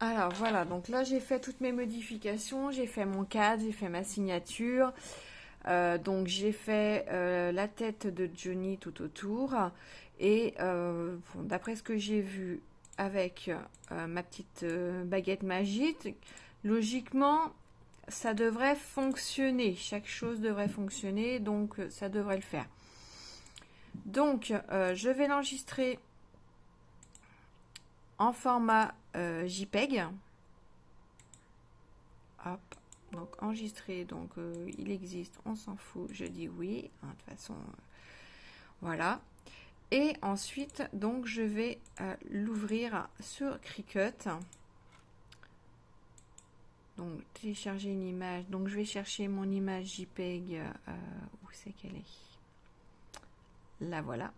Alors voilà, donc là j'ai fait toutes mes modifications, j'ai fait mon cadre, j'ai fait ma signature, donc j'ai fait la tête de Johnny tout autour, et bon, d'après ce que j'ai vu avec ma petite baguette magique, logiquement ça devrait fonctionner, chaque chose devrait fonctionner, donc ça devrait le faire. Donc je vais l'enregistrer en format JPEG. Hop, donc enregistré, donc il existe, on s'en fout, je dis oui, hein, de toute façon, voilà. Et ensuite, donc je vais l'ouvrir sur Cricut. Donc télécharger une image, donc je vais chercher mon image JPEG, où c'est qu'elle est? La voilà.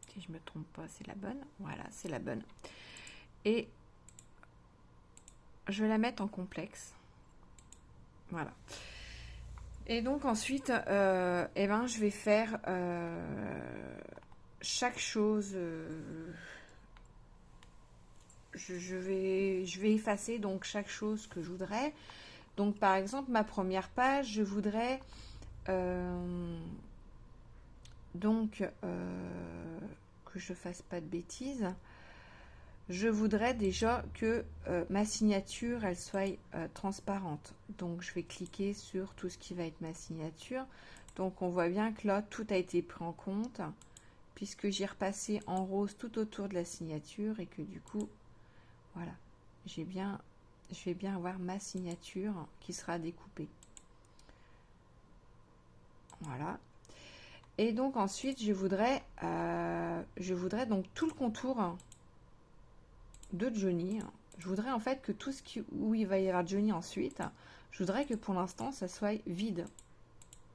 Si je me trompe pas, c'est la bonne. Voilà, c'est la bonne. Et je vais la mettre en complexe. Voilà. Et donc ensuite, eh ben, je vais faire chaque chose. Je vais effacer donc chaque chose que je voudrais. Donc par exemple, ma première page, je voudrais donc que je fasse pas de bêtises. Je voudrais déjà que ma signature elle soit transparente. Donc je vais cliquer sur tout ce qui va être ma signature. Donc on voit bien que là tout a été pris en compte puisque j'ai repassé en rose tout autour de la signature et que du coup voilà, je vais bien avoir ma signature qui sera découpée. Voilà. Et donc ensuite je voudrais donc tout le contour de Johnny. Je voudrais en fait que tout ce où il va y avoir Johnny ensuite, je voudrais que pour l'instant ça soit vide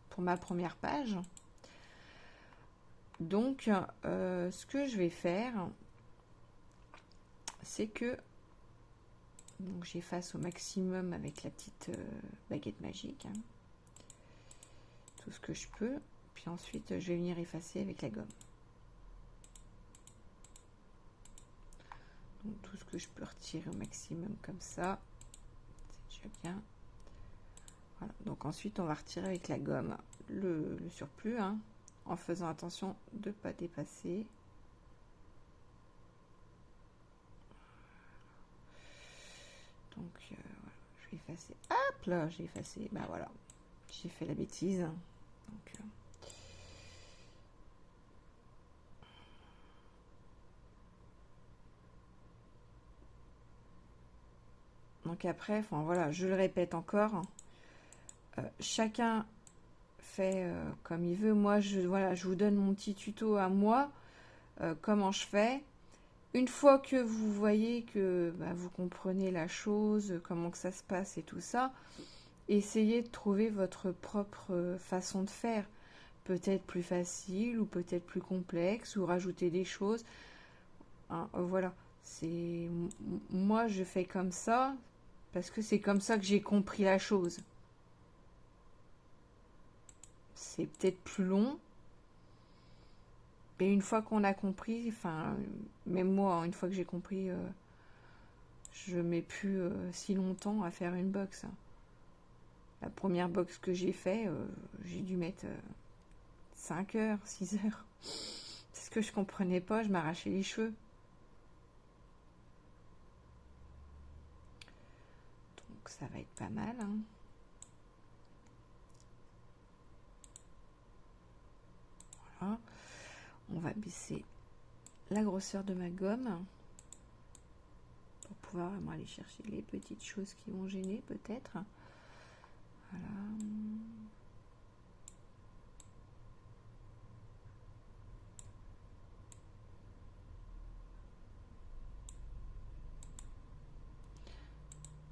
pour ma première page. Donc ce que je vais faire, c'est que donc j'efface au maximum avec la petite baguette magique, hein, tout ce que je peux, puis ensuite je vais venir effacer avec la gomme. Donc tout ce que je peux retirer au maximum comme ça, c'est déjà bien. Voilà. Donc ensuite on va retirer avec la gomme le surplus, hein, en faisant attention de ne pas dépasser. Donc voilà, je vais effacer. Hop là, j'ai effacé. Bah voilà, j'ai fait la bêtise. Donc après, enfin voilà, je le répète encore. Chacun fait comme il veut. Moi, voilà, je vous donne mon petit tuto à moi, comment je fais. Une fois que vous voyez que bah, vous comprenez la chose, comment que ça se passe et tout ça, essayez de trouver votre propre façon de faire. Peut-être plus facile ou peut-être plus complexe ou rajouter des choses. Hein, voilà. Moi, je fais comme ça parce que c'est comme ça que j'ai compris la chose. C'est peut-être plus long. Mais une fois qu'on a compris, enfin, même moi, une fois que j'ai compris, je mets plus si longtemps à faire une box. La première box que j'ai fait, j'ai dû mettre 5 heures, 6 heures. Parce que je comprenais pas, je m'arrachais les cheveux. Donc ça va être pas mal, hein. Voilà. On va baisser la grosseur de ma gomme pour pouvoir vraiment aller chercher les petites choses qui vont gêner peut-être. Voilà.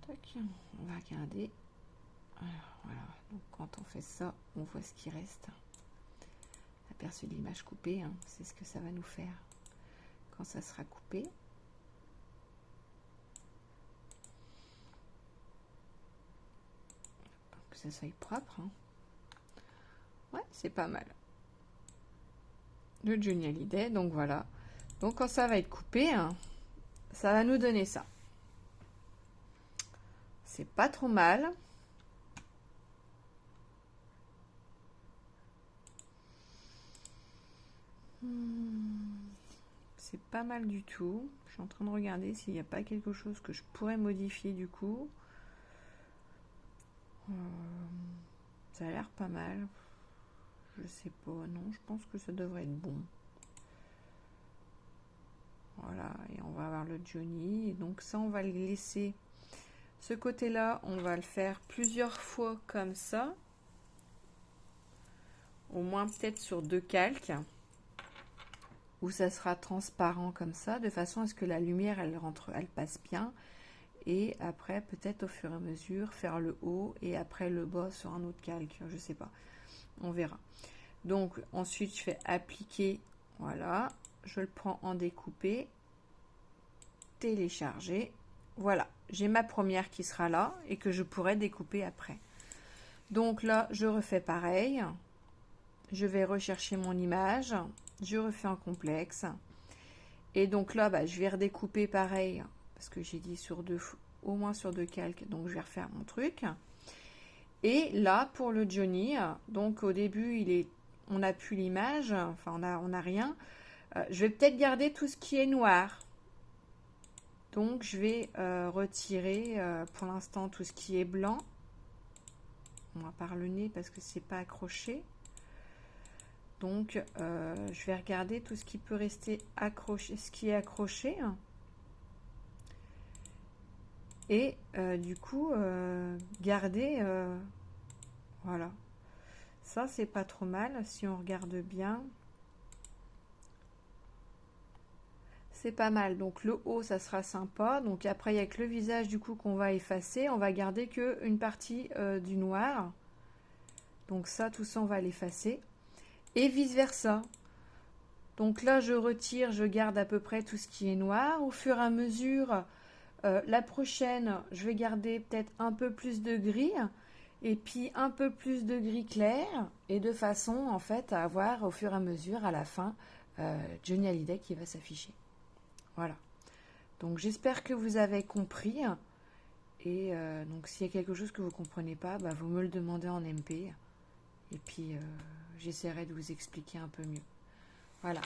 Tac. On va regarder. Alors, voilà. Donc quand on fait ça, on voit ce qui reste. Aperçu de l'image coupée, hein, c'est ce que ça va nous faire quand ça sera coupé. Que ça soit propre, hein. Ouais, c'est pas mal. Le Johnny Hallyday, donc voilà. Donc quand ça va être coupé, hein, ça va nous donner ça. C'est pas trop mal. C'est pas mal du tout. Je suis en train de regarder s'il n'y a pas quelque chose que je pourrais modifier du coup. Ça a l'air pas mal. Je sais pas, non, je pense que ça devrait être bon. Voilà, et on va avoir le Johnny. Et donc ça, on va le laisser. Ce côté-là, on va le faire plusieurs fois comme ça. Au moins peut-être sur 2 calques. Où ça sera transparent comme ça, de façon à ce que la lumière, elle rentre, elle passe bien. Et après, peut-être au fur et à mesure, faire le haut et après le bas sur un autre calque. Je sais pas. On verra. Donc, ensuite, je fais appliquer. Voilà. Je le prends en découpé. Télécharger. Voilà. J'ai ma première qui sera là et que je pourrai découper après. Donc là, je refais pareil. Je vais rechercher mon image. Je refais un complexe. Et donc là, bah, je vais redécouper pareil. Parce que j'ai dit sur au moins sur 2 calques. Donc, je vais refaire mon truc. Et là, pour le Johnny, donc au début, on n'a plus l'image. Enfin, on a rien. Je vais peut-être garder tout ce qui est noir. Donc, je vais retirer pour l'instant tout ce qui est blanc. On va par le nez parce que c'est pas accroché. Donc, je vais regarder tout ce qui peut rester accroché, ce qui est accroché. Et du coup, garder, voilà. Ça, c'est pas trop mal si on regarde bien. C'est pas mal. Donc, le haut, ça sera sympa. Donc, après, il n'y a que le visage du coup qu'on va effacer. On va garder qu'une partie du noir. Donc, ça, tout ça, on va l'effacer. Et vice-versa. Donc là, je retire, je garde à peu près tout ce qui est noir. Au fur et à mesure, la prochaine, je vais garder peut-être un peu plus de gris et puis un peu plus de gris clair et de façon en fait à avoir au fur et à mesure à la fin Johnny Hallyday qui va s'afficher. Voilà. Donc j'espère que vous avez compris et donc s'il y a quelque chose que vous ne comprenez pas, bah, vous me le demandez en MP et puis j'essaierai de vous expliquer un peu mieux. Voilà.